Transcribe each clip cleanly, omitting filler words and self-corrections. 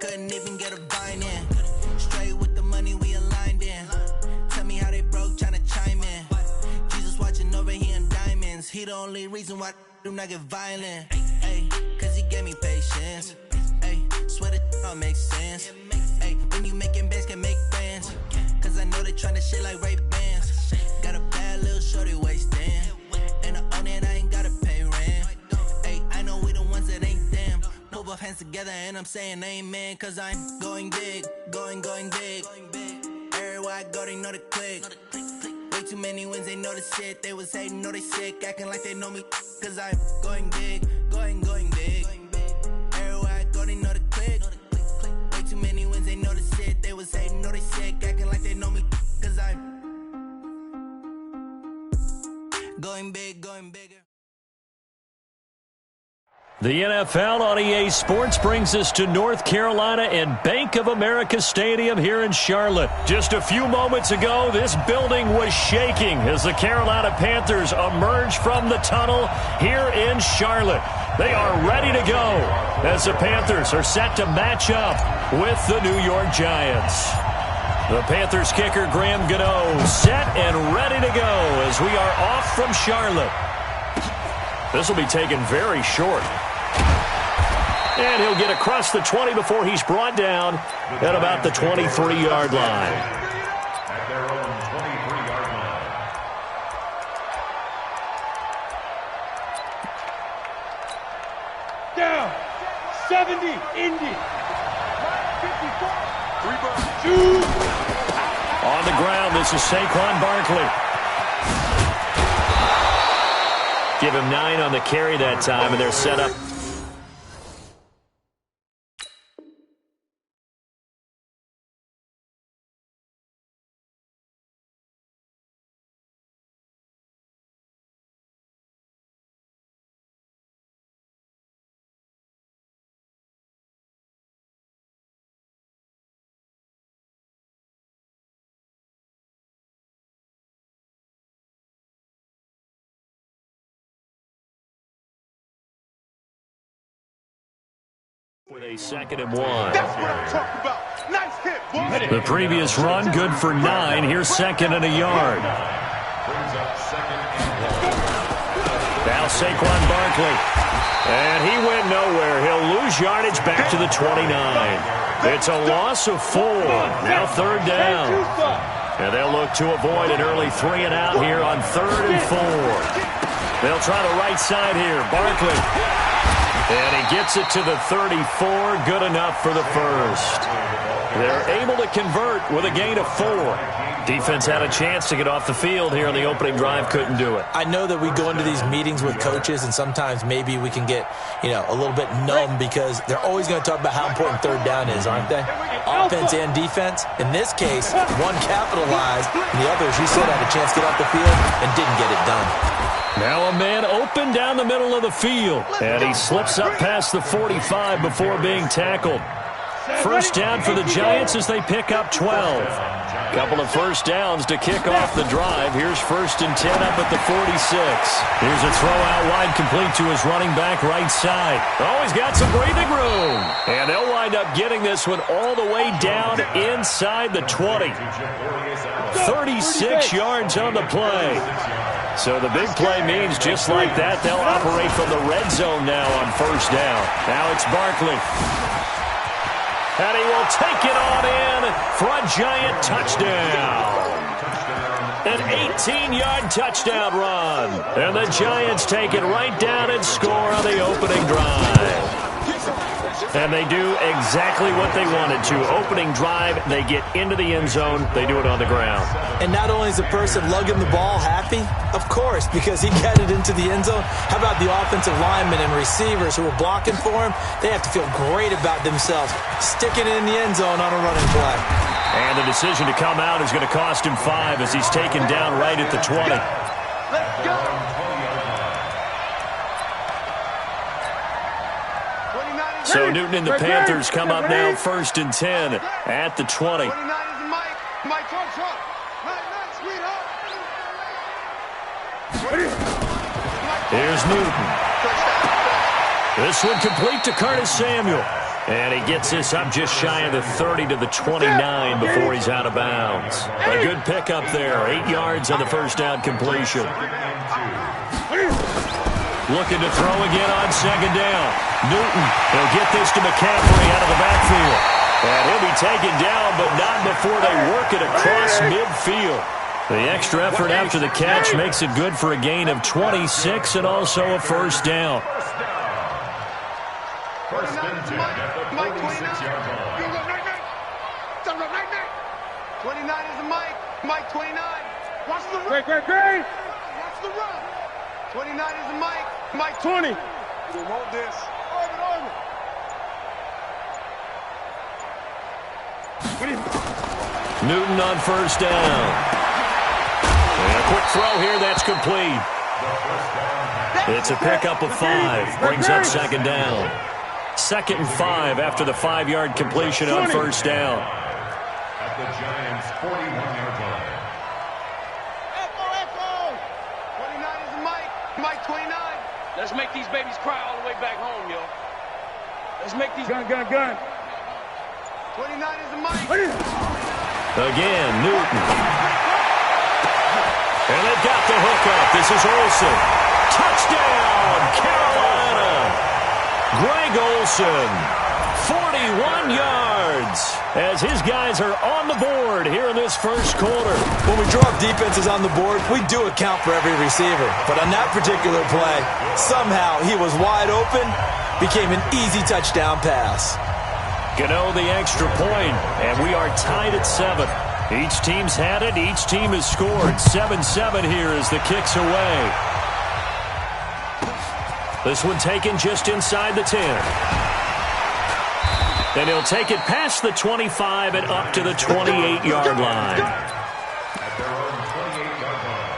couldn't even get a vine in. Straight with the money we aligned in. Tell me how they broke, tryna chime in. Jesus watching over here in diamonds. He the only reason why I do not get violent. Ay, cause he gave me patience. Ay, swear that all makes sense. Ay, when you making bands, can make friends. Cause I know they tryna shit like Ray-Bans. Got a bad little shorty wasting. And I own it, I ain't gotta pay rent. Ay, I know we the ones that ain't them. Put both hands together and I'm saying amen. Cause I'm going big, going big. Everywhere I go, they know the click. Way too many wins, they know the shit. They was hating, know they sick, acting like they know me. Cause I'm going big, going big. Everywhere I go, they know the click. Way too many wins, they know the shit. They was hating, know they sick, acting like they know me. Cause I'm going big, going bigger. The NFL on EA Sports brings us to North Carolina and Bank of America Stadium here in Charlotte. Just a few moments ago, this building was shaking as the Carolina Panthers emerge from the tunnel here in Charlotte. They are ready to go as the Panthers are set to match up with the New York Giants. The Panthers kicker Graham Gano set and ready to go as we are off from Charlotte. This will be taken very short. And he'll get across the 20 before he's brought down at about the 23-yard line. At their own 23-yard line. Down. 70. Indy. 54. 2. On the ground, this is Saquon Barkley. Give him 9 on the carry that time, and they're set up. With a 2nd and 1. That's what I'm talking about. Nice hit, boy. The previous run, good for 9. Here's 2nd and a yard. Brings up 2nd and 1. Now Saquon Barkley. And he went nowhere. He'll lose yardage back to the 29. It's a loss of 4. Now 3rd down. And they'll look to avoid an early 3 and out here on 3rd and 4. They'll try the right side here. Barkley. And he gets it to the 34, good enough for the first. They're able to convert with a gain of 4. Defense had a chance to get off the field here on the opening drive, couldn't do it. I know that we go into these meetings with coaches, and sometimes maybe we can get, a little bit numb because they're always going to talk about how important 3rd down is, aren't they? Offense and defense. In this case, one capitalized, and the other, as you said, had a chance to get off the field and didn't get it done. Now a man open down the middle of the field. And he slips up past the 45 before being tackled. First down for the Giants as they pick up 12. Couple of first downs to kick off the drive. Here's 1st and 10 up at the 46. Here's a throw out wide complete to his running back right side. Oh, he's got some breathing room. And they'll wind up getting this one all the way down inside the 20. 36 yards on the play. So the big play means just like that, they'll operate from the red zone now on 1st down. Now it's Barkley. And he will take it on in for a Giant touchdown. An 18-yard touchdown run. And the Giants take it right down and score on the opening drive. And they do exactly what they wanted to. Opening drive, they get into the end zone. They do it on the ground. And not only is the person lugging the ball happy, of course, because he got it into the end zone. How about the offensive linemen and receivers who are blocking for him? They have to feel great about themselves, sticking it in the end zone on a running play. And the decision to come out is going to cost him 5 as he's taken down right at the 20. Let's go. So Newton and the Panthers come up now 1st and 10 at the 20. 29 is Mike. Talk. Here's Newton. This one complete to Curtis Samuel. And he gets this up just shy of the 30 to the 29 before he's out of bounds. A good pickup there. 8 yards on the first down completion. Looking to throw again on second down. Newton will get this to McCaffrey out of the backfield. And he'll be taken down, but not before they work it across midfield. The extra effort after the catch makes it good for a gain of 26 and also a first down. First and 10 at the 46-yard line. 29 is the Mike. Mike 29. Watch the run. Great. Watch the run. 29 is the Mike. Mike 20. We want this. Newton on first down. And a quick throw here, that's complete. It's a pickup of 5. Brings up second down. 2nd and 5 after the 5-yard completion on first down. At the Giants' 41-yard line. Echo. 29 is the Mike. Mike 29. Let's make these babies cry all the way back home, yo. Let's make these... Gun. 29 is the Mike. Again, Newton. And they've got the hook up. This is Olsen. Touchdown, Carolina. Greg Olsen, 41 yards, as his guys are on the board here in this first quarter. When we draw up defenses on the board, we do account for every receiver. But on that particular play, somehow he was wide open, became an easy touchdown pass. Gano the extra point, and we are tied at 7. Each team's had it. Each team has scored. 7-7 here as the kick's away. This one taken just inside the 10. And he'll take it past the 25 and up to the 28-yard line. At their own 28-yard line.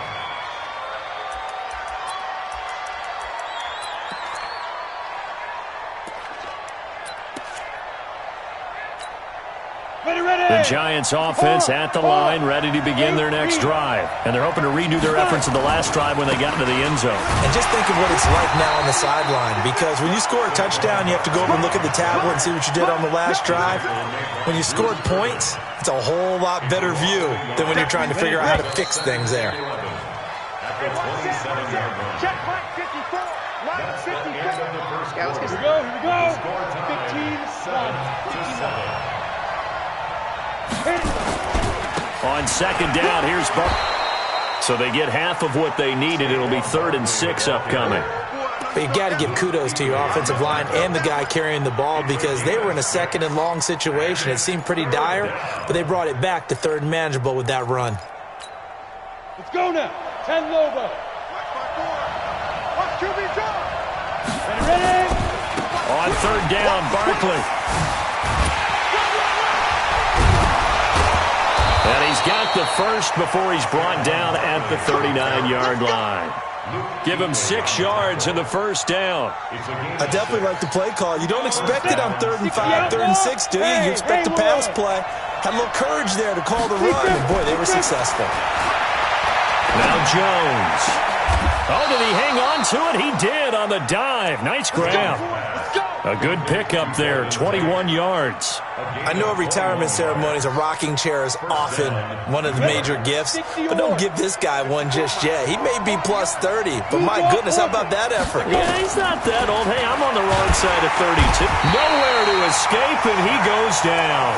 The Giants offense at the line, ready to begin their next drive. And they're hoping to redo their efforts in the last drive when they got into the end zone. And just think of what it's like now on the sideline, because when you score a touchdown, you have to go over and look at the tablet and see what you did on the last drive. When you scored points, it's a whole lot better view than when you're trying to figure out how to fix things there. At the 27-yard line. Check Mike 54. Mike That's the 54. end of the first quarter. Here we go. Score time 7-7. On second down, here's Buck. So they get half of what they needed. It'll be 3rd and 6 upcoming. But you got to give kudos to your offensive line and the guy carrying the ball, because they were in a 2nd and long situation. It seemed pretty dire, but they brought it back to 3rd and manageable with that run. Let's go now. 10 Lobo. Watch QB draw. Ready. On 3rd down, Barkley. And he's got the first before he's brought down at the 39-yard line. Give him 6 yards in the first down. I definitely like the play call. You don't expect it on 3rd and 5, 3rd and 6, do you? You expect a pass play. Had a little courage there to call the run, and boy, they were successful. Now Jones. Oh, did he hang on to it? He did on the dive. Nice grab. A good pickup there, 21 yards. I know retirement ceremonies, a rocking chair is often one of the major gifts, but don't give this guy one just yet. He may be plus 30, but my goodness, how about that effort? Yeah, he's not that old. Hey, I'm on the wrong side of 32. Nowhere to escape, and he goes down.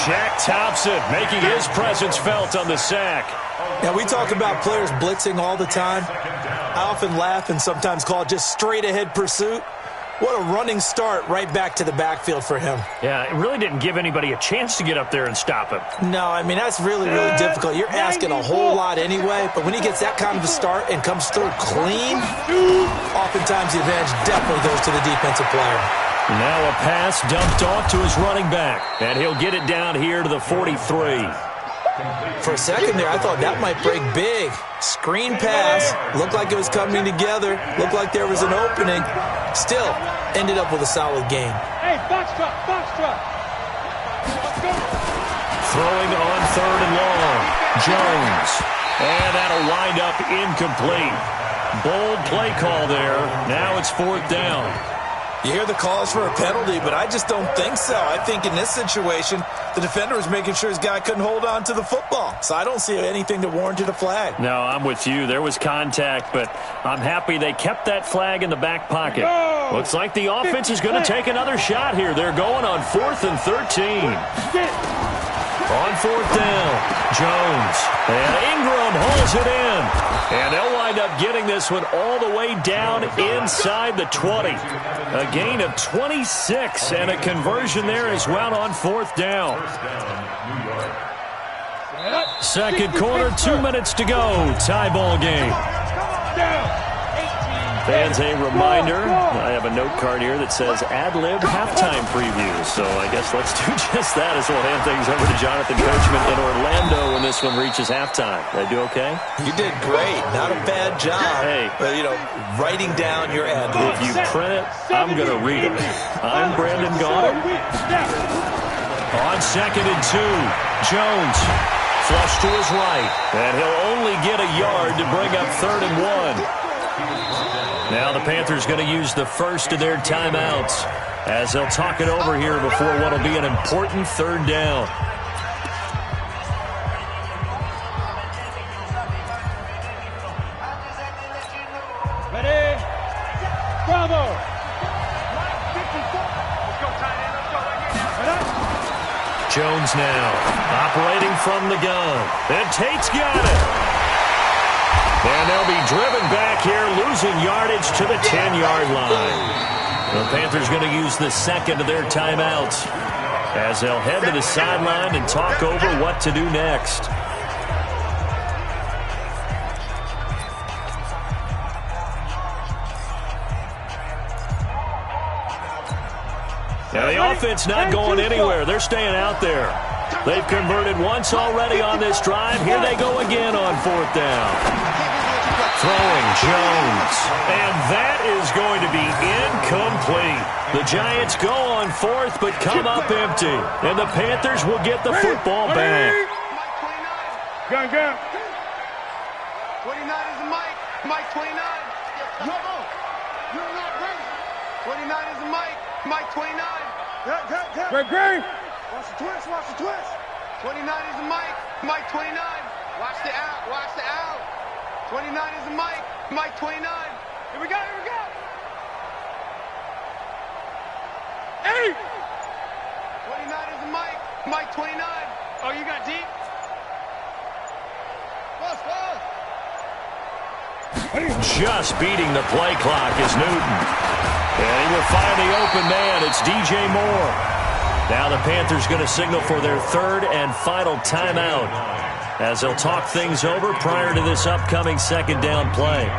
Shaq tops it, making his presence felt on the sack. Now, we talk about players blitzing all the time. I often laugh and sometimes call it just straight-ahead pursuit. What a running start right back to the backfield for him. Yeah, it really didn't give anybody a chance to get up there and stop him. No, I mean, that's really, really difficult. You're asking a whole lot anyway, but when he gets that kind of a start and comes through clean, oftentimes the advantage definitely goes to the defensive player. Now a pass dumped off to his running back, and he'll get it down here to the 43. For a second there, I thought that might break big. Screen pass. Looked like it was coming together. Looked like there was an opening. Still, ended up with a solid game. Hey, box truck. Throwing on 3rd and long. Jones. And that'll wind up incomplete. Bold play call there. Now it's 4th down. You hear the calls for a penalty, but I just don't think so. I think in this situation, the defender was making sure his guy couldn't hold on to the football. So I don't see anything that warranted a flag. No, I'm with you. There was contact, but I'm happy they kept that flag in the back pocket. Looks like the offense is going to take another shot here. They're going on 4th and 13. On 4th down, Jones. And Ingram hauls it in. And they'll wind up getting this one all the way down inside the 20. A gain of 26 and a conversion there as well on 4th down. Second quarter, 2 minutes to go. Tie ball game. Fans, a reminder, I have a note card here that says ad-lib halftime preview. So I guess let's do just that as we'll hand things over to Jonathan Coachman in Orlando when this one reaches halftime. Did I do okay? You did great. Not a bad job. Hey. Writing down your ad-libs. If you print it, I'm going to read it. I'm Brandon Gaudin. On 2nd and 2, Jones. Flush to his right. And he'll only get a yard to bring up 3rd and 1. Now the Panthers going to use the first of their timeouts as they'll talk it over here before what will be an important 3rd down. Ready? Bravo! Jones now operating from the gun. And Tate's got it. And they'll be driven back here, losing yardage to the 10-yard line. The Panthers going to use the second of their timeouts as they'll head to the sideline and talk over what to do next. Now the offense not going anywhere. They're staying out there. They've converted once already on this drive. Here they go again on 4th down. Throwing Jones. And that is going to be incomplete. The Giants go on 4th but come up empty. And the Panthers will get the football back. Gun. 29 is the Mike. Mike 29. No. You're not ready. 29 is the Mike. Mike 29. Great. Watch the twist. 29 is the Mike. Mike 29. Watch the out. 29 is the Mike. Mike 29. Here we go. 8. 29 is the Mike. Mike 29. Oh, you got deep? Just beating the play clock is Newton. And he will find the open man. It's DJ Moore. Now the Panthers going to signal for their 3rd and final timeout as they'll talk things over prior to this upcoming 2nd down play.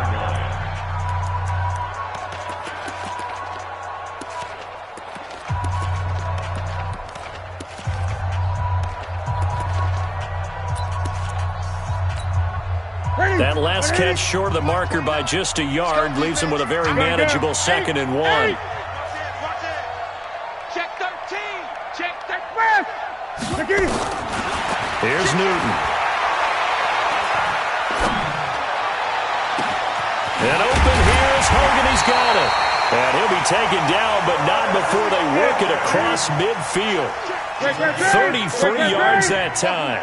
That last catch short of the marker by just a yard leaves him with a very manageable 2nd and 1. Watch it. Check 13. Check 13. Here's Newton. And open here is Hogan. He's got it. And he'll be taken down, but not before they work it across midfield. 33 yards that time.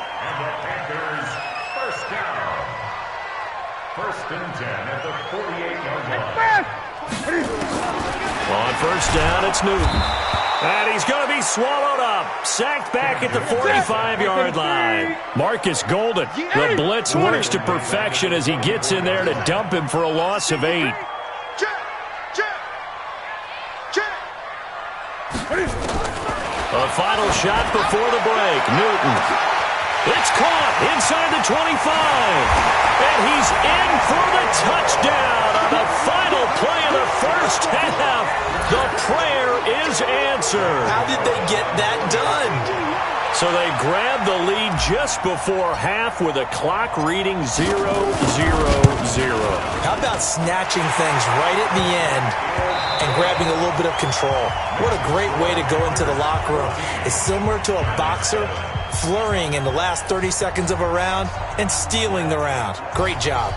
First and 10 at the 48-yard line. On 1st down, it's Newton. And he's going to be swallowed up. Sacked back at the 45-yard line. Marcus Golden. The blitz works to perfection as he gets in there to dump him for a loss of 8. A final shot before the break. Newton. It's caught inside the 25. And he's in for the touchdown on the final play of the first half. The prayer is answered. How did they get that done? So they grabbed the lead just before half with a clock reading 0-0-0. How about snatching things right at the end and grabbing a little bit of control? What a great way to go into the locker room. It's similar to a boxer flurrying in the last 30 seconds of a round and stealing the round. Great job.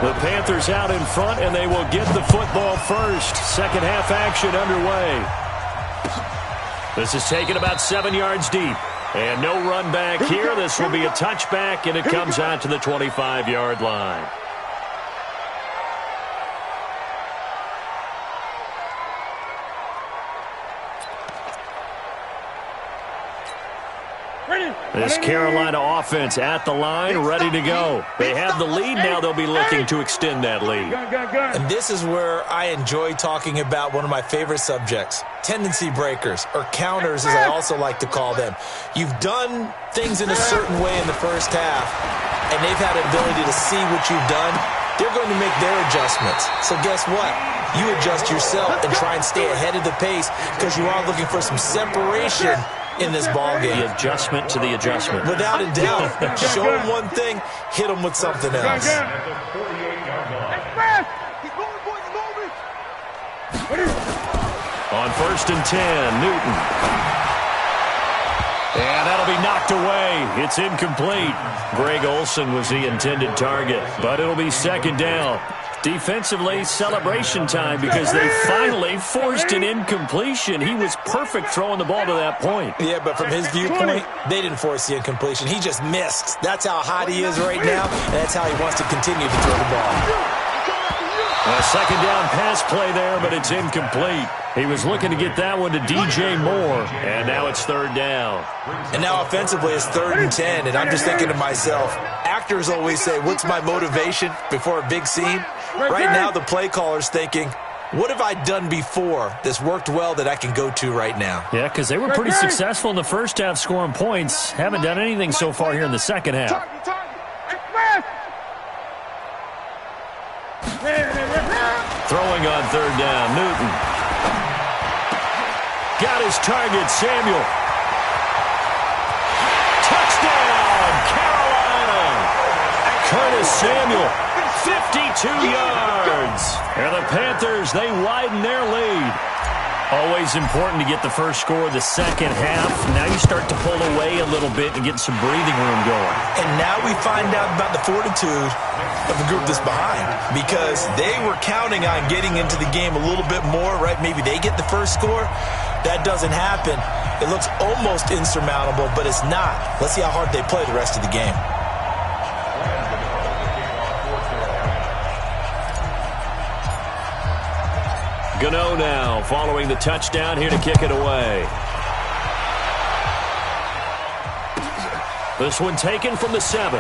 The Panthers out in front, and they will get the football first. Second half action underway. This is taken about 7 yards deep. And no run back here. This will be a touchback, and it comes out to the 25-yard line. This Carolina offense at the line, ready to go. They have the lead now. They'll be looking to extend that lead. And this is where I enjoy talking about one of my favorite subjects, tendency breakers, or counters as I also like to call them. You've done things in a certain way in the first half, and they've had the ability to see what you've done. They're going to make their adjustments. So guess what? You adjust yourself and try and stay ahead of the pace because you are looking for some separation in this ball game. The adjustment to the adjustment. Without a doubt. Show them one thing, hit them with something else. On 1st and 10, Newton. And that'll be knocked away. It's incomplete. Greg Olsen was the intended target, but it'll be second down. Defensively, celebration time because they finally forced an incompletion. He was perfect throwing the ball to that point. Yeah, but from his viewpoint, they didn't force the incompletion. He just missed. That's how hot he is right now, and that's how he wants to continue to throw the ball. A second down pass play there, but it's incomplete. He was looking to get that one to DJ Moore, and now it's third down. And now offensively it's 3rd and 10, and I'm just thinking to myself, actors always say, what's my motivation before a big scene? Right now the play caller's thinking, what have I done before that's worked well that I can go to right now? Yeah, because they were pretty successful in the first half scoring points. Haven't done anything so far here in the second half. Throwing on third down, Newton. Got his target, Samuel. Touchdown, Carolina! Curtis Samuel, 52 yards. And the Panthers, they widen their lead. Always important to get the first score of the second half. Now you start to pull away a little bit and get some breathing room going. And now we find out about the fortitude of the group that's behind, because they were counting on getting into the game a little bit more, right? Maybe they get the first score. That doesn't happen. It looks almost insurmountable, but it's not. Let's see how hard they play the rest of the game. Gano now following the touchdown here to kick it away. This one taken from the 7.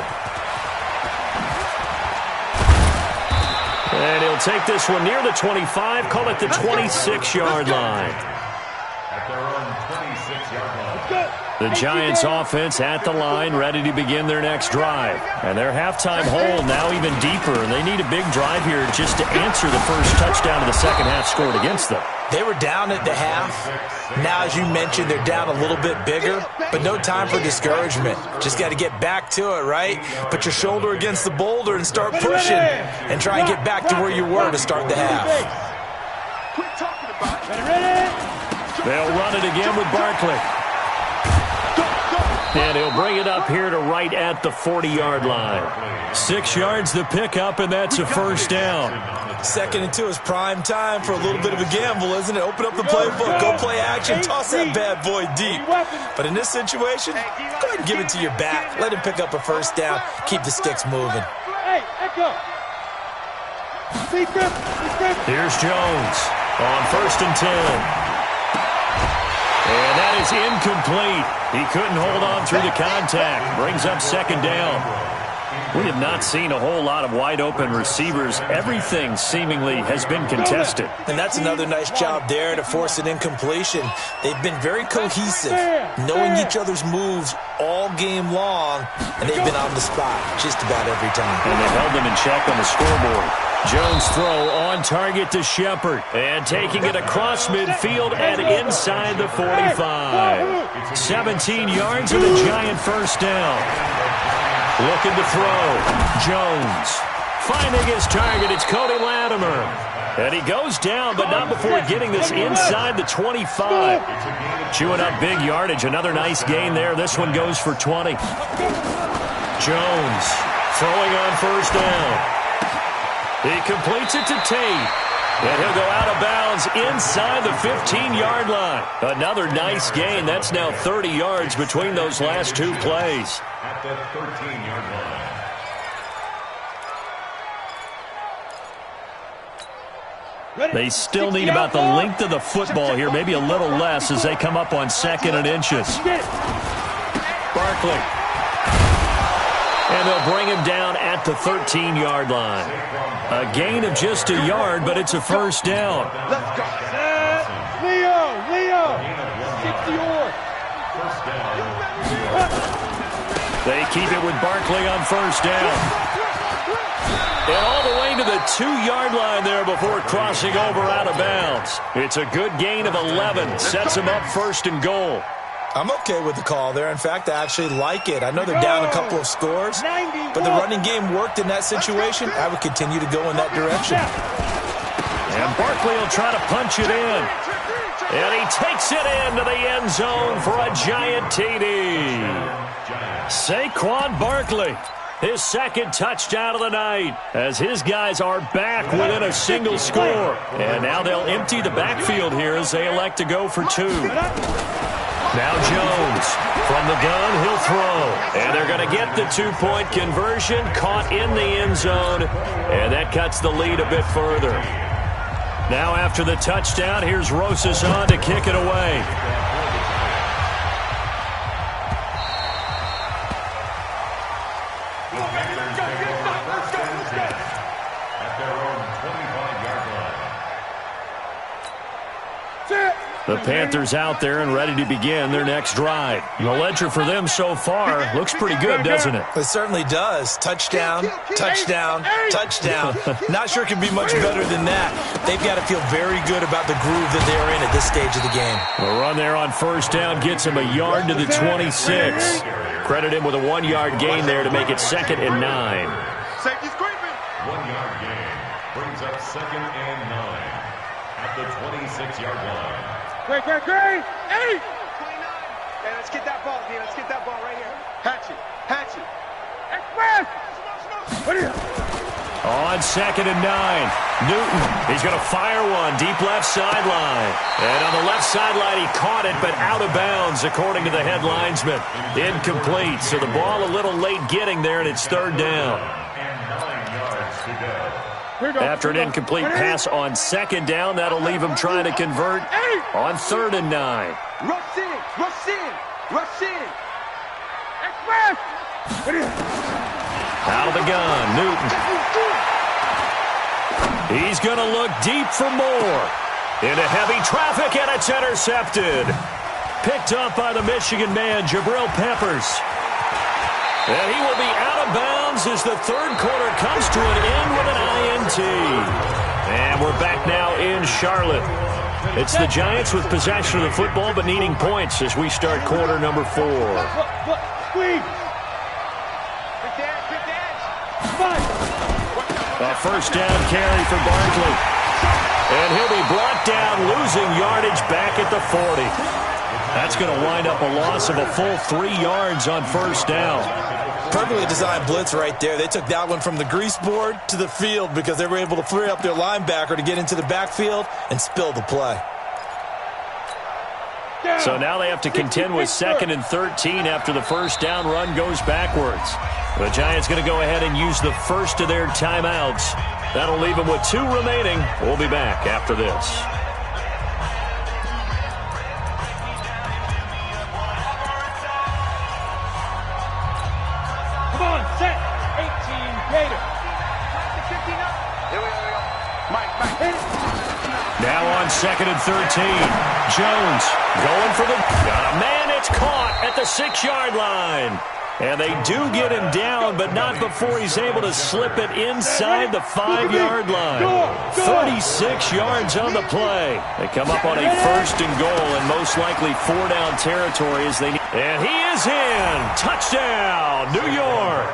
And he'll take this one near the 25, call it the 26-yard line. At their own 26-yard line. The Giants offense at the line, ready to begin their next drive. And their halftime hole now even deeper. And they need a big drive here just to answer the first touchdown of the second half scored against them. They were down at the half. Now, as you mentioned, they're down a little bit bigger, but no time for discouragement. Just got to get back to it, right? Put your shoulder against the boulder and start pushing and try and get back to where you were to start the half. They'll run it again with Barkley. And he'll bring it up here to right at the 40-yard line. 6 yards the pickup, and that's a first down. 2nd and 2 is prime time for a little bit of a gamble, isn't it? Open up the playbook, go play action, toss that bad boy deep. But in this situation, go ahead and give it to your back. Let him pick up a first down. Keep the sticks moving. Here's Jones on 1st and 10. And that is incomplete. He couldn't hold on through the contact. Brings up second down. We have not seen a whole lot of wide-open receivers. Everything seemingly has been contested. And that's another nice job there to force an incompletion. They've been very cohesive, knowing each other's moves all game long, and they've been on the spot just about every time. And they held them in check on the scoreboard. Jones' throw on target to Shepard. And taking it across midfield and inside the 45. 17 yards and a Giant first down. Looking to throw. Jones finding his target. It's Cody Latimer. And he goes down, but not before getting this inside the 25. Chewing up big yardage. Another nice gain there. This one goes for 20. Jones throwing on first down. He completes it to Tate. And he'll go out of bounds inside the 15-yard line. Another nice gain. That's now 30 yards between those last two plays. At the 13-yard line. They still need about the length of the football here, maybe a little less as they come up on 2nd and inches. Barkley. And they'll bring him down at the 13-yard line. A gain of just a yard, but it's a first down. Let's go. Leo. 60 or. First down. They keep it with Barkley on first down. And all the way to the 2-yard line there before crossing over out of bounds. It's a good gain of 11. Sets him up 1st and goal. I'm okay with the call there. In fact, I actually like it. I know they're down a couple of scores, but the running game worked in that situation. I would continue to go in that direction. And Barkley will try to punch it in. And he takes it into the end zone for a giant TD. Saquon Barkley, his 2nd touchdown of the night, as his guys are back within a single score. And now they'll empty the backfield here as they elect to go for 2. Now Jones, from the gun, he'll throw. And they're going to get the 2-point conversion, caught in the end zone, and that cuts the lead a bit further. Now after the touchdown, here's Rosas on to kick it away. At their own 25-yard line. The Panthers out there and ready to begin their next drive. The ledger for them so far looks pretty good, doesn't it? It certainly does. Touchdown, touchdown, touchdown. Not sure it can be much better than that. They've got to feel very good about the groove that they're in at this stage of the game. The run there on first down gets him a yard to the 26. Credit him with a 1-yard gain there to make it 2nd and 9. Safety's creeping. 1-yard gain brings up 2nd and 9 at the 26-yard line. Great. 8. 29. Hey, let's get that ball, D. Let's get that ball right here. Hatchet. Express. What are you? On 2nd and 9, Newton, he's going to fire one deep left sideline. And on the left sideline, he caught it, but out of bounds, according to the head linesman. Incomplete, so the ball a little late getting there, and it's 3rd down. And 9 yards to go. After an incomplete pass on 2nd down, that'll leave him trying to convert on 3rd and 9. Rush in. Express. Out of the gun, Newton. He's going to look deep for more. Into heavy traffic, and it's intercepted. Picked up by the Michigan man, Jabril Peppers. And he will be out of bounds as the 3rd quarter comes to an end with an INT. And we're back now in Charlotte. It's the Giants with possession of the football but needing points as we start quarter number 4. Squeeze. A first down carry for Barkley. And he'll be brought down, losing yardage back at the 40. That's going to wind up a loss of a full 3 yards on first down. Perfectly designed blitz right there. They took that one from the grease board to the field because they were able to free up their linebacker to get into the backfield and spill the play. So now they have to contend with 2nd and 13 after the first down run goes backwards. The Giants going to go ahead and use the first of their timeouts. That'll leave them with 2 remaining. We'll be back after this. Come on, set. 18, Gator. Here we go. Mike. Hit it. Now on 2nd and 13. Jones going for the... Got a man, it's caught at the 6-yard line. And they do get him down, but not before he's able to slip it inside the 5-yard line. 36 yards on the play. They come up on a 1st and goal and most likely 4-down territory as they need. And he is in. Touchdown, New York.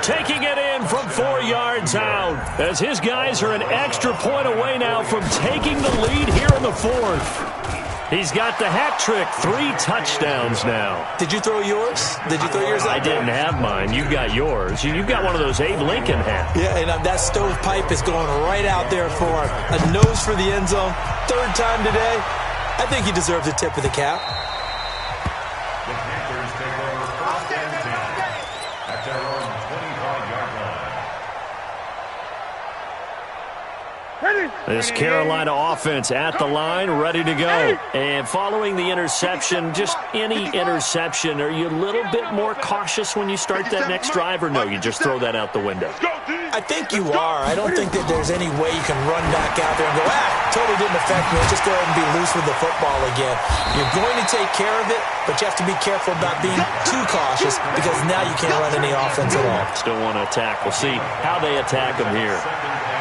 Taking it in from 4 yards out as his guys are an extra point away now from taking the lead here in the 4th. He's got the hat trick. 3 touchdowns now. Did you throw yours? Did you throw yours out I didn't have mine. You've got yours. You've got one of those Abe Lincoln hats. Yeah, and that stovepipe is going right out there for a nose for the end zone. 3rd time today. I think he deserves a tip of the cap. The Panthers take over 1st and 10 at their own 25-yard line. This Carolina offense at the line, ready to go. And following the interception, just any interception, are you a little bit more cautious when you start that next drive, or no, you just throw that out the window? I think you are. I don't think that there's any way you can run back out there and go, totally didn't affect me. Just go ahead and be loose with the football again. You're going to take care of it, but you have to be careful about being too cautious because now you can't run any offense at all. Still want to attack. We'll see how they attack them here.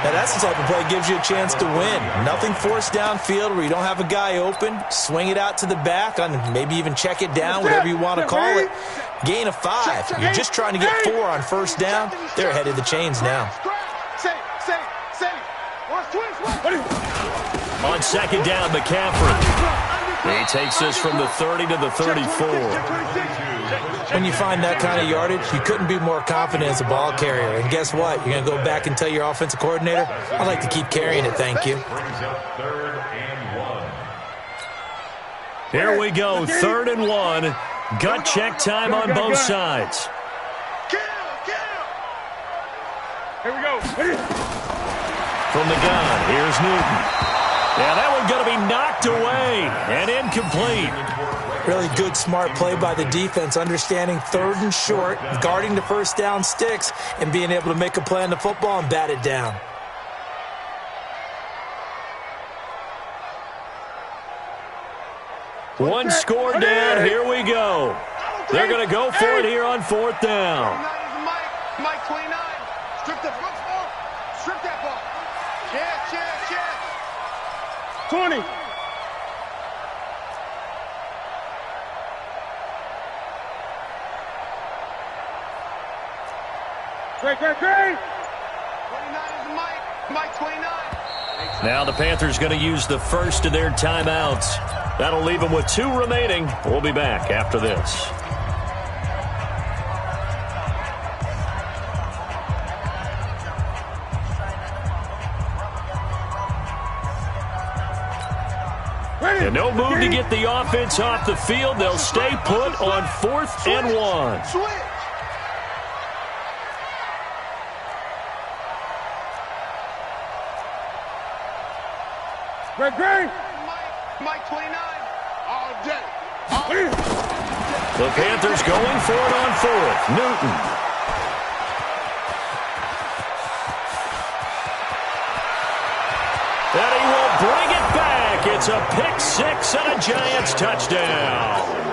Now, that's the type of play that gives you a chance to win. Nothing forced downfield where you don't have a guy open. Swing it out to the back, and maybe even check it down, whatever you want to call it. Gain of 5. You're just trying to get 4 on 1st down. They're ahead of the chains now. On 2nd down, McCaffrey. He takes us from the 30 to the 34. When you find that kind of yardage, you couldn't be more confident as a ball carrier. And guess what? You're going to go back and tell your offensive coordinator, I'd like to keep carrying it, thank you. Brings up 3rd and 1. Here we go, 3rd and 1. Gut check time on both sides. Here we go. From the gun, here's Newton. Yeah, that one's going to be knocked away and incomplete. Really good, smart play by the defense, understanding 3rd and short, guarding the 1st down sticks, and being able to make a play on the football and bat it down. One score down, here we go. They're going to go for it here on 4th down. Mike 29. Strip the football. Strip that ball. Check. 20. Great. 29 is Mike 29. Now the Panthers going to use the first of their timeouts. That'll leave them with 2 remaining. We'll be back after this. And no move to get the offense off the field. They'll stay put on 4th and 1. Great. Mike 29. All day. The Panthers going for it on 4th. Newton. And he will bring it back. It's a pick 6 and a Giants touchdown.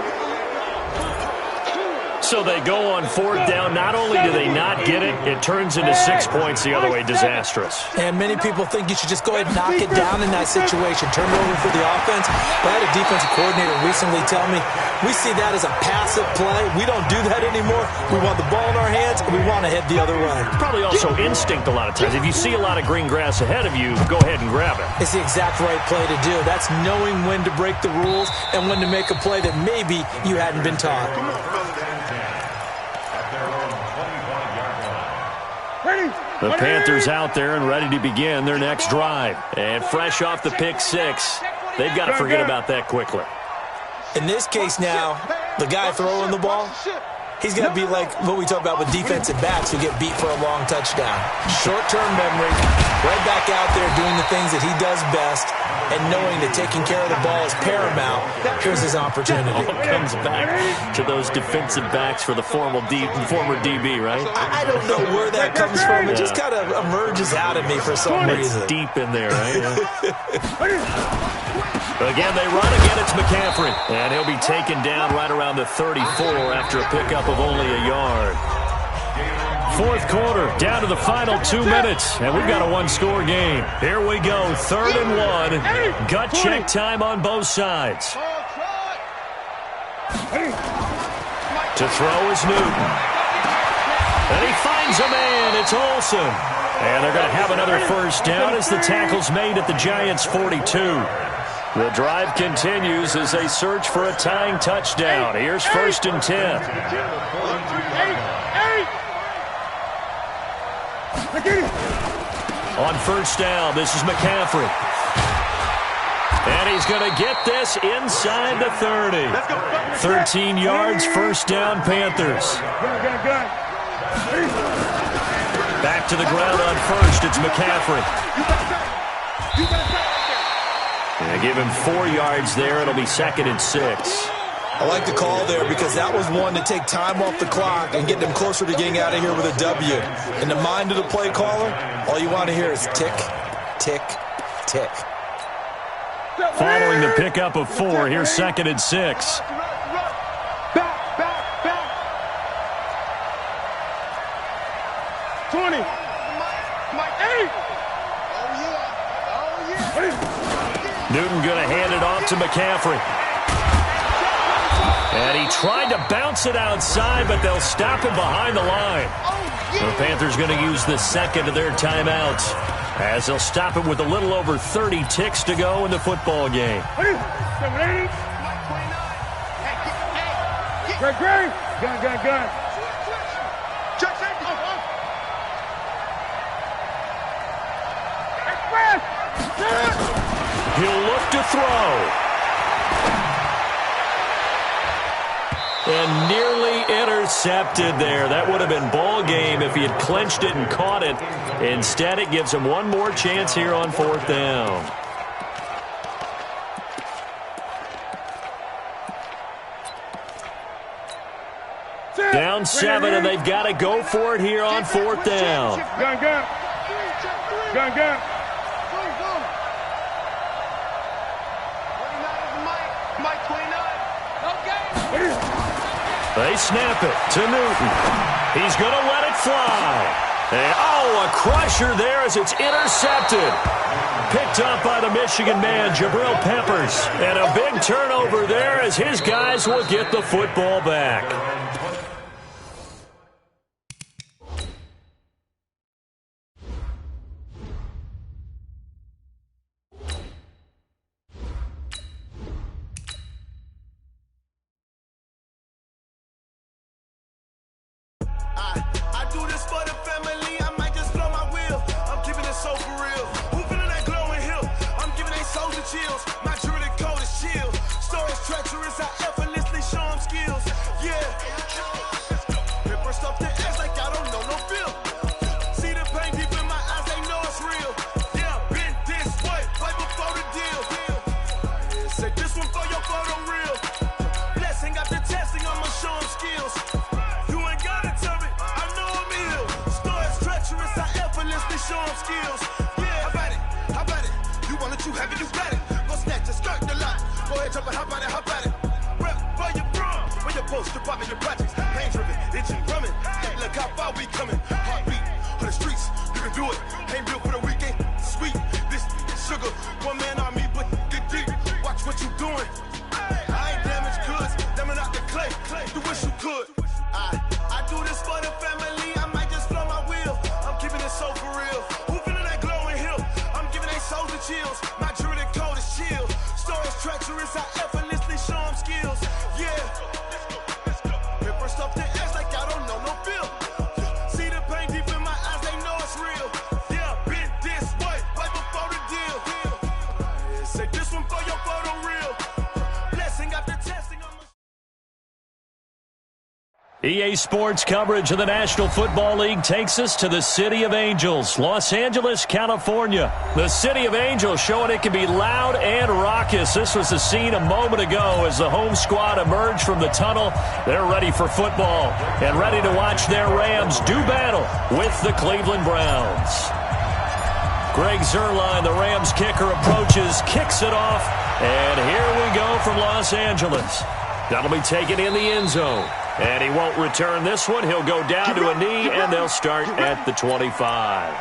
So they go on 4th down. Not only do they not get it, it turns into 6 points the other way. Disastrous. And many people think you should just go ahead and knock it down in that situation. Turn it over for the offense. But I had a defensive coordinator recently tell me, we see that as a passive play. We don't do that anymore. We want the ball in our hands, and we want to head the other way. Probably also instinct a lot of times. If you see a lot of green grass ahead of you, go ahead and grab it. It's the exact right play to do. That's knowing when to break the rules and when to make a play that maybe you hadn't been taught. The Panthers out there and ready to begin their next drive. And fresh off the pick 6, they've got to forget about that quickly. In this case now, the guy throwing the ball, he's going to be like what we talk about with defensive backs who get beat for a long touchdown. Short-term memory, right back out there doing the things that he does best, and knowing that taking care of the ball is paramount. Here's his opportunity. It all comes back to those defensive backs for the former DB, right? I don't know where that comes from. It just kind of emerges out of me for some reason. It's deep in there, right? Again, they run again. It's McCaffrey. And he'll be taken down right around the 34 after a pickup of only a yard. 4th quarter, down to the final 2 minutes, and we've got a 1-score game. Here we go, 3rd and 1. Gut check time on both sides. To throw is Newton. And he finds a man. It's Olsen. And they're going to have another 1st down as the tackle's made at the Giants' 42. The drive continues as they search for a tying touchdown. Here's 1st and 10. On 1st down, this is McCaffrey. And he's going to get this inside the 30. 13 yards, 1st down, Panthers. Back to the ground on 1st, it's McCaffrey. And give him 4 yards there. It'll be 2nd and 6. I like the call there because that was one to take time off the clock and get them closer to getting out of here with a W. In the mind of the play caller, all you want to hear is tick, tick, tick. Following the pickup of 4, here's 2nd and 6. Back. 20. Mike, 8. Oh, yeah. Newton going to hand it off to McCaffrey. And he tried to bounce it outside, but they'll stop him behind the line. The Panthers going to use the 2nd of their timeouts as they'll stop him with a little over 30 ticks to go in the football game. Gun. Check safety. He'll look to throw. And nearly intercepted there. That would have been ball game if he had clenched it and caught it. Instead, it gives him one more chance here on 4th down. Down 7, and they've got to go for it here on 4th down. Gun. Mike 29. They snap it to Newton. He's going to let it fly. And, a crusher there as it's intercepted. Picked up by the Michigan man, Jabril Peppers. And a big turnover there as his guys will get the football back. I do this for the family, I might just blow my wheel. I'm keeping it so for real. Who feeling that glowing hill? I'm giving they souls the chills. My jewelry code is chill. Stories treacherous, I effortlessly show them skills. Yeah. Paper stuff the edge like I don't know no feel. See the pain deep in my eyes, they know it's real. Yeah, been this way before the deal. Say this one for your photo real. Blessing after testing, I'ma show them skills. Show them skills. Yeah, how about it? You want it, you have it, you got it. Go snatch it, skirt the lot. Go ahead, jump it, how about it? Rep for your bro, for your post, your pop, your projects. Pain driven, itching, drumming. Hey, look how far we coming. Heartbeat on the streets, you can do it. Ain't built for the weekend. Sweet, this sugar. One man on me, but get deep. Watch what you doing. I ain't damaged goods, damn it out the clay. You wish you could. I do this for the family. I might just blow my wheel. I'm keeping it so for real. Who feeling that glowing hill? I'm giving they souls the chills. My jewelry code is chill. Stories treacherous, I effortlessly show them skills. Yeah. Paper stuff the edge like I don't know no feel. See the pain deep in my eyes, they know it's real. Yeah, been this way before the deal. Say this one for your photo real. Blessing after testing. EA Sports coverage of the National Football League takes us to the City of Angels, Los Angeles, California. The City of Angels showing it can be loud and raucous. This was the scene a moment ago as the home squad emerged from the tunnel. They're ready for football and ready to watch their Rams do battle with the Cleveland Browns. Greg Zuerlein, the Rams kicker, approaches, kicks it off, and here we go from Los Angeles. That'll be taken in the end zone. And he won't return this one. He'll go down to a knee, and they'll start at the 25.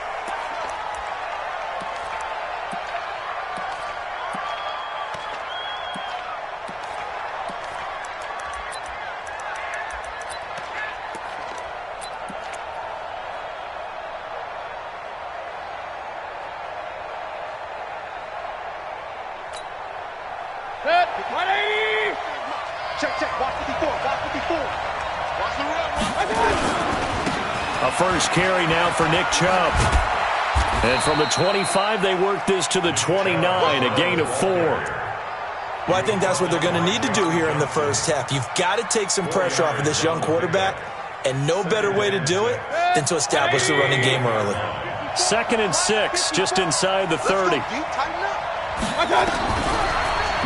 Watch 54. Watch 54. Watch the run. A first carry now for Nick Chubb. And from the 25, they work this to the 29, a gain of 4. Well, I think that's what they're going to need to do here in the first half. You've got to take some pressure off of this young quarterback, and no better way to do it than to establish the running game early. 2nd and 6, just inside the 30.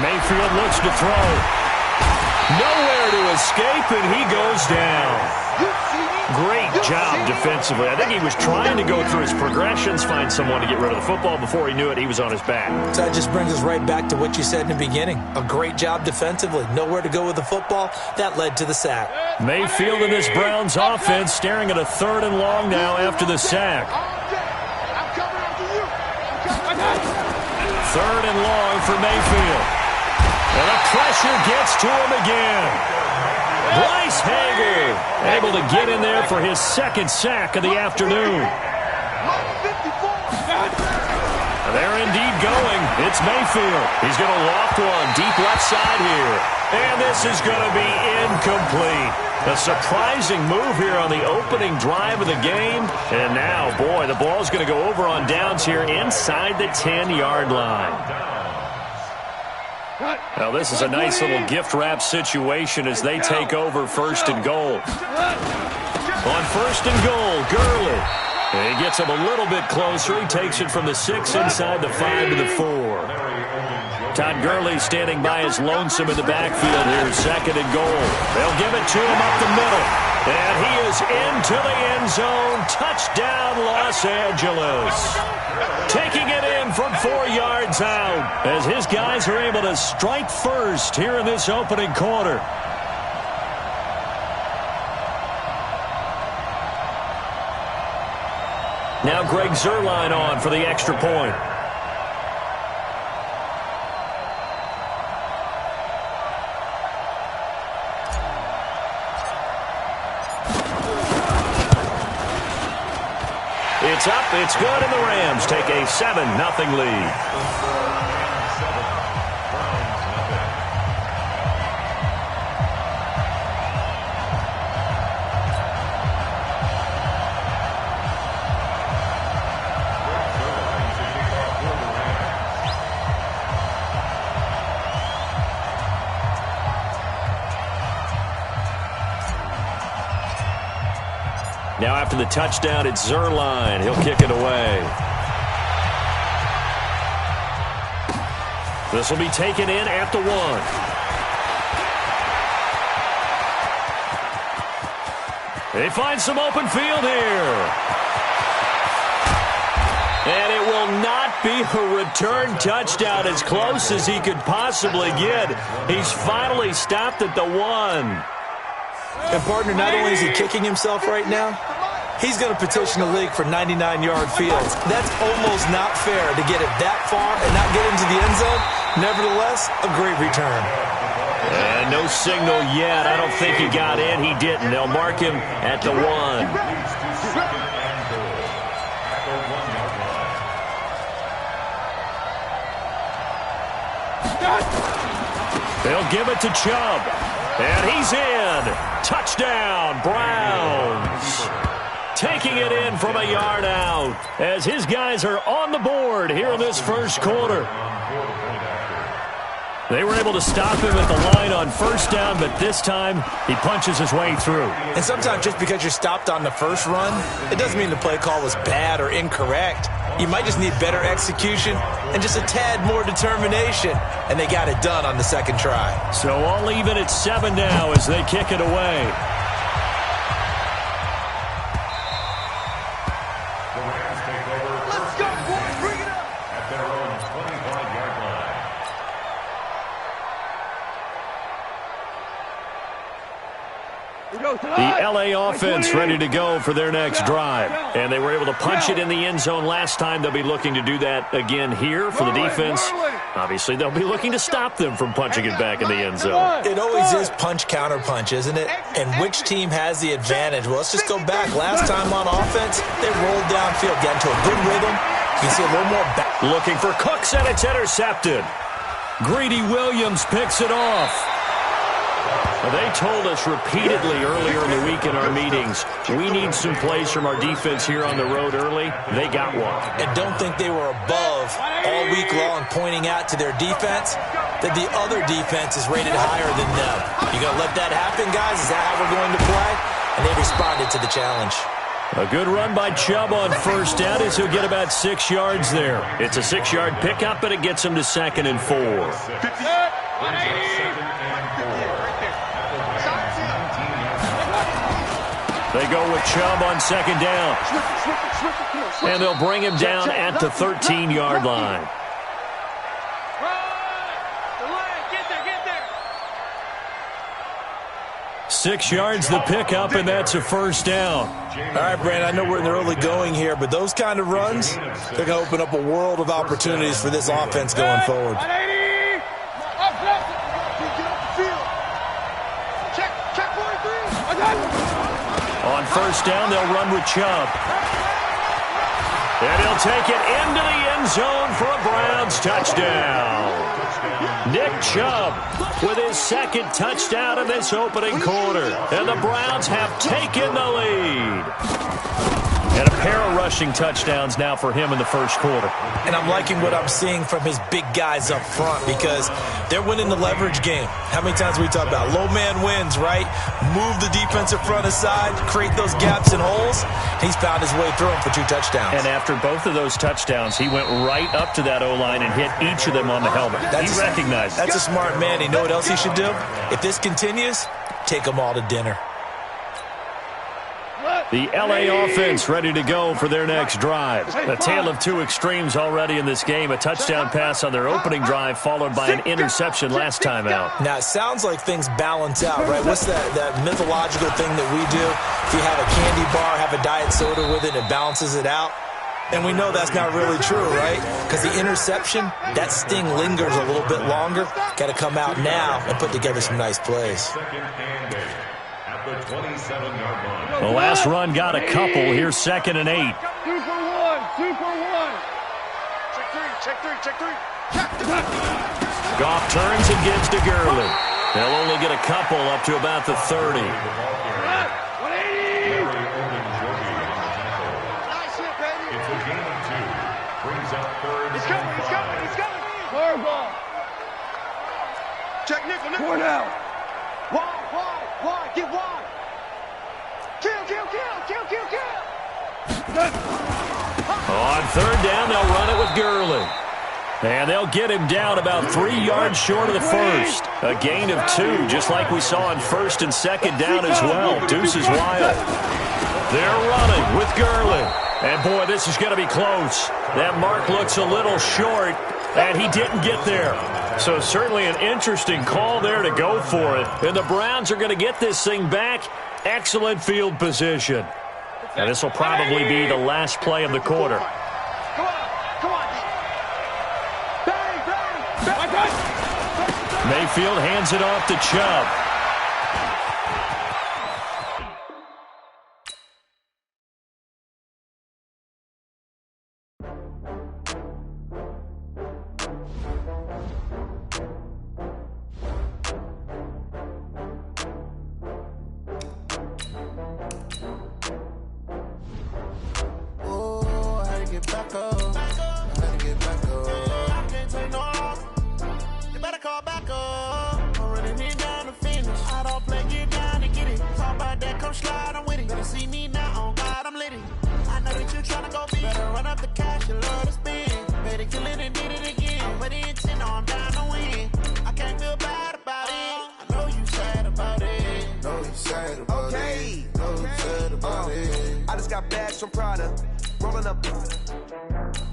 Mayfield looks to throw. Nowhere to escape, and he goes down. Great job defensively. I think he was trying to go through his progressions, find someone to get rid of the football. Before he knew it, he was on his back. So that just brings us right back to what you said in the beginning. A great job defensively. Nowhere to go with the football. That led to the sack. Mayfield and this Browns offense staring at a 3rd and long now after the sack. 3rd and long for Mayfield. And the pressure gets to him again. Bryce Hager able to get in there for his 2nd sack of the afternoon. They're indeed going. It's Mayfield. He's going to loft one deep left side here. And this is going to be incomplete. A surprising move here on the opening drive of the game. And now, boy, the ball's going to go over on downs here inside the 10-yard line. Now, this is a nice little gift wrap situation as they take over 1st and goal. On 1st and goal, Gurley. And he gets him a little bit closer. He takes it from the 6 inside the 5 to the 4. Todd Gurley standing by his lonesome in the backfield here, 2nd and goal. They'll give it to him up the middle. And he is into the end zone. Touchdown, Los Angeles. Taking it in from 4 yards out as his guys are able to strike first here in this opening quarter. Now Greg Zuerlein on for the extra point. It's up, it's good, and the Rams take a 7-0 lead. Now after the touchdown, it's Zuerlein. He'll kick it away. This will be taken in at the 1. They find some open field here. And it will not be a return touchdown, as close as he could possibly get. He's finally stopped at the 1. And, partner, not only is he kicking himself right now, he's going to petition the league for 99-yard fields. That's almost not fair to get it that far and not get into the end zone. Nevertheless, a great return. And no signal yet. I don't think he got in. He didn't. They'll mark him at the 1. They'll give it to Chubb. And he's in. Touchdown, Browns. Taking it in from a yard out as his guys are on the board here in this first quarter. They were able to stop him at the line on 1st down, but this time he punches his way through. And sometimes just because you're stopped on the first run, it doesn't mean the play call was bad or incorrect. You might just need better execution and just a tad more determination. And they got it done on the 2nd try. So all even at 7 now as they kick it away. The Rams take over. Let's go, boys. Bring it up. At their own 25-yard line. The L.A. offense ready to go for their next drive. And they were able to punch it in the end zone last time. They'll be looking to do that again here for the defense. Obviously, they'll be looking to stop them from punching it back in the end zone. It always is punch-counter-punch, isn't it? And which team has the advantage? Well, let's just go back. Last time on offense, they rolled downfield, got into a good rhythm. You see a little more back. Looking for Cooks, and it's intercepted. Greedy Williams picks it off. Well, they told us repeatedly earlier in the week in our meetings, we need some plays from our defense here on the road early. They got one. And don't think they were above all week long pointing out to their defense that the other defense is rated higher than them. You going to let that happen, guys? Is that how we're going to play? And they responded to the challenge. A good run by Chubb on first down as he'll get about 6 yards there. It's a 6-yard pickup, but it gets him to 2nd and 4. They go with Chubb on 2nd down. And they'll bring him down at the 13-yard line. 6 yards the pickup, and that's a first down. All right, Brandon, I know we're in the early going here, but those kind of runs, they're going to open up a world of opportunities for this offense going forward. On first down, they'll run with Chubb. And he'll take it into the end zone for a Browns touchdown. Nick Chubb with his 2nd touchdown in this opening quarter. And the Browns have taken the lead. And a pair of rushing touchdowns now for him in the first quarter. And I'm liking what I'm seeing from his big guys up front because they're winning the leverage game. How many times we talk about low man wins, right? Move the defensive front aside, create those gaps and holes. He's found his way through them for 2 touchdowns. And after both of those touchdowns, he went right up to that O-line and hit each of them on the helmet. He recognized it. That's a smart man. You know what else he should do? If this continues, take them all to dinner. The L.A. offense ready to go for their next drive. A tale of 2 extremes already in this game. A touchdown pass on their opening drive followed by an interception last time out. Now, it sounds like things balance out, right? What's that mythological thing that we do? If you have a candy bar, have a diet soda with it, it balances it out. And we know that's not really true, right? Because the interception, that sting lingers a little bit longer. Got to come out now and put together some nice plays. The 27-yard line. The last run got a couple. Here's 2nd and 8. 2 for 1. 2 for 1. Check 3. Check 3. Check 3. Goff turns and gives to Gurley. They'll only get a couple up to about the 30. Nice hit, baby. It's a gain of 2. Brings up 3rd. He's coming. Fire ball. Check nickel. 4 down. Wide. Get wide. Kill. On 3rd down, they'll run it with Gurley. And they'll get him down about 3 yards short of the first. A gain of 2, just like we saw on 1st and 2nd down as well. Deuce is wild. They're running with Gurley. And, boy, this is going to be close. That mark looks a little short, and he didn't get there. So certainly an interesting call there to go for it. And the Browns are going to get this thing back. Excellent field position. And this will probably be the last play of the quarter. Come on. Bang. Mayfield hands it off to Chubb.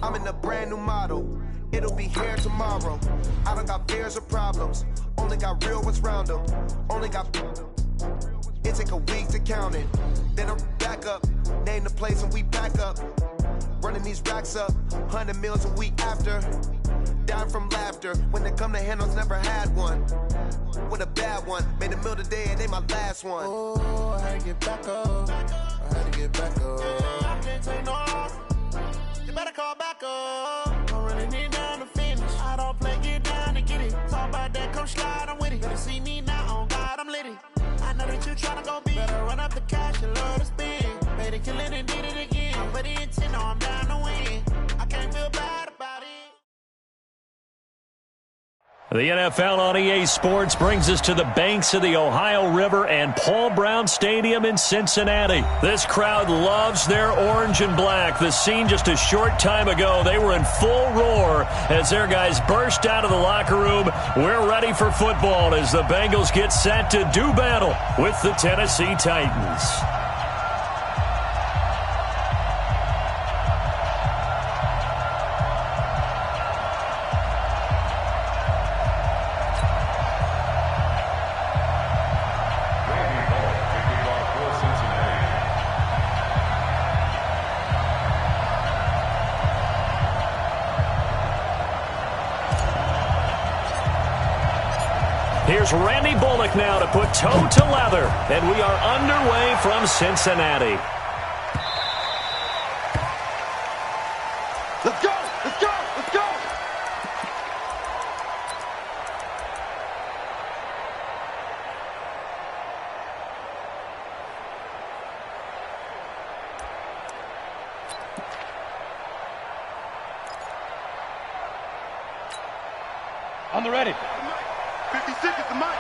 I'm in a brand new model. It'll be here tomorrow. I don't got fears or problems. Only got real ones round them. Only got... It take a week to count it. Then I'm back up. Name the place and we back up. Running these racks up. 100 meals a week after. Down from laughter. When they come to handles, never had one. With a bad one. Made a meal today and they my last one. Oh, I had to get back up. I had to get back up. I can't take no loss. You better call back up. I'm running it down to finish. I don't play, get down to get it. Talk about that, come slide, I'm with it. Better see me now, on God, I'm litty. that you tryna go be. Better run up the cash and love to spend. Made it killing and did it again. But the intent, no, I'm down to win. I can't feel bad about it. The NFL on EA Sports brings us to the banks of the Ohio River and Paul Brown Stadium in Cincinnati. This crowd loves their orange and black. The scene just a short time ago, they were in full roar as their guys burst out of the locker room. We're ready for football as the Bengals get set to do battle with the Tennessee Titans. Here's Randy Bullock now to put toe to leather, and we are underway from Cincinnati. Let's go! Let's go! Let's go! On the ready. 56 at the mic.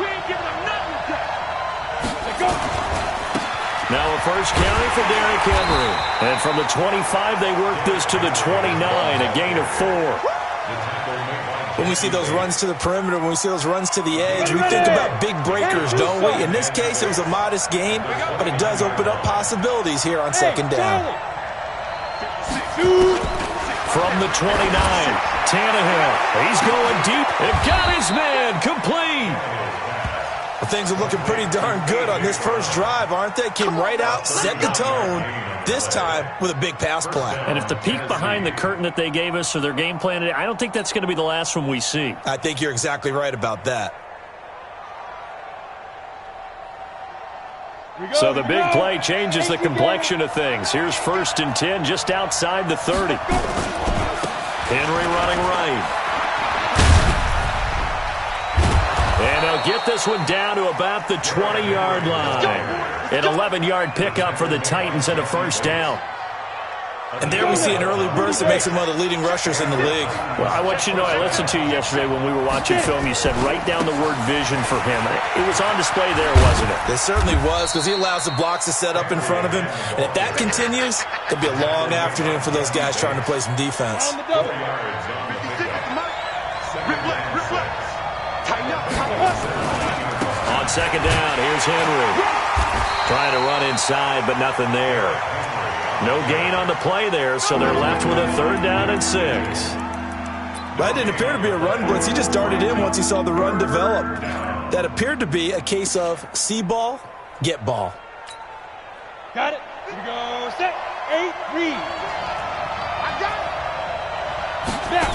We ain't giving them nothing, Jack. Let's go. Now a first carry for Derrick Henry. And from the 25, they work this to the 29, a gain of 4. When we see those runs to the perimeter, when we see those runs to the edge, we think about big breakers, don't we? In this case, it was a modest gain, but it does open up possibilities here on second down. From the 29, Tannehill. He's going deep. It got his man complete. Well, things are looking pretty darn good on this first drive, aren't they? Came right out, set the tone, this time with a big pass play. And if the peek behind the curtain that they gave us or their game plan, I don't think that's going to be the last one we see. I think you're exactly right about that. So the big play changes the complexion of things. Here's 1st and 10 just outside the 30. Henry running right. And they'll get this one down to about the 20-yard line. An 11-yard pickup for the Titans and a first down. And there we see an early burst that makes him one of the leading rushers in the league. Well, I want you to know, I listened to you yesterday when we were watching film. You said write down the word vision for him. It was on display there, wasn't it? It certainly was, because he allows the blocks to set up in front of him. And if that continues, it'll be a long afternoon for those guys trying to play some defense. On the double. 56 at the mic. Reflex. Tighten up. On second down, here's Henry. Trying to run inside, but nothing there. No gain on the play there, so they're left with a 3rd down and 6. That didn't appear to be a run blitz. He just darted in once he saw the run develop. That appeared to be a case of see ball, get ball. Got it. Here we go. Set. 8, read. I got it. Now.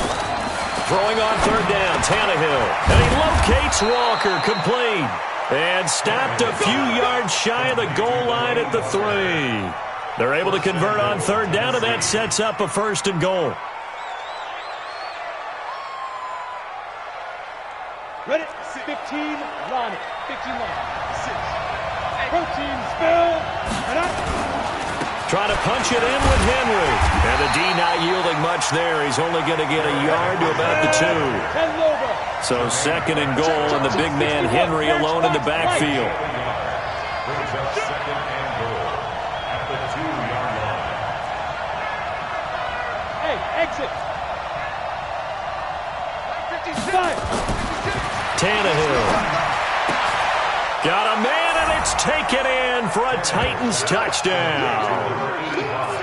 Throwing on 3rd down, Tannehill. And he locates Walker, complete. And stopped a few yards shy of the goal line at the 3. They're able to convert on 3rd down, and that sets up a 1st and goal. Ready? 15 line. 15 line. 6. Protein spill. And up. Trying to punch it in with Henry. And the D not yielding much there. He's only going to get a yard to about the 2. So 2nd and goal, and the big man Henry alone in the backfield. Exit. Tannehill. Got a man, and it's taken in for a Titans touchdown.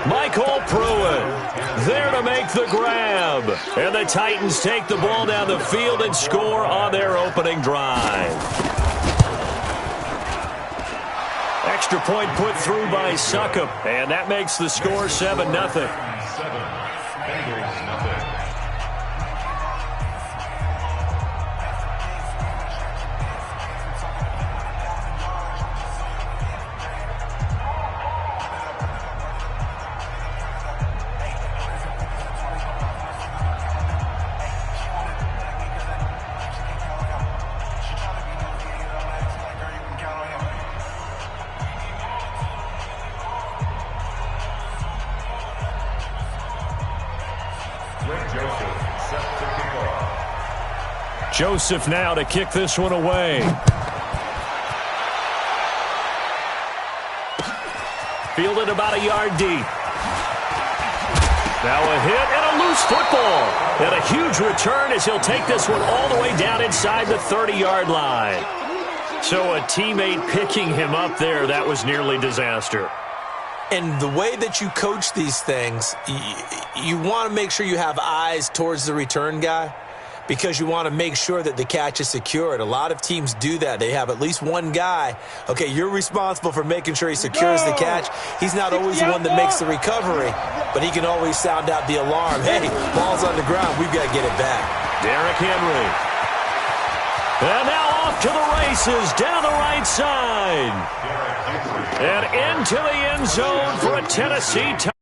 Michael Pruitt there to make the grab. And the Titans take the ball down the field and score on their opening drive. Extra point put through by Succop, and that makes the score 7-0. Joseph now to kick this one away. Fielded about a yard deep. Now a hit and a loose football. And a huge return as he'll take this one all the way down inside the 30-yard line. So a teammate picking him up there, that was nearly disaster. And the way that you coach these things, you want to make sure you have eyes towards the return guy because you want to make sure that the catch is secured. A lot of teams do that. They have at least one guy. Okay, you're responsible for making sure he secures the catch. He's not always the one that makes the recovery, but he can always sound out the alarm. Hey, ball's on the ground. We've got to get it back. Derrick Henry. And now off to the races down the right side. And into the end zone for a Tennessee touchdown.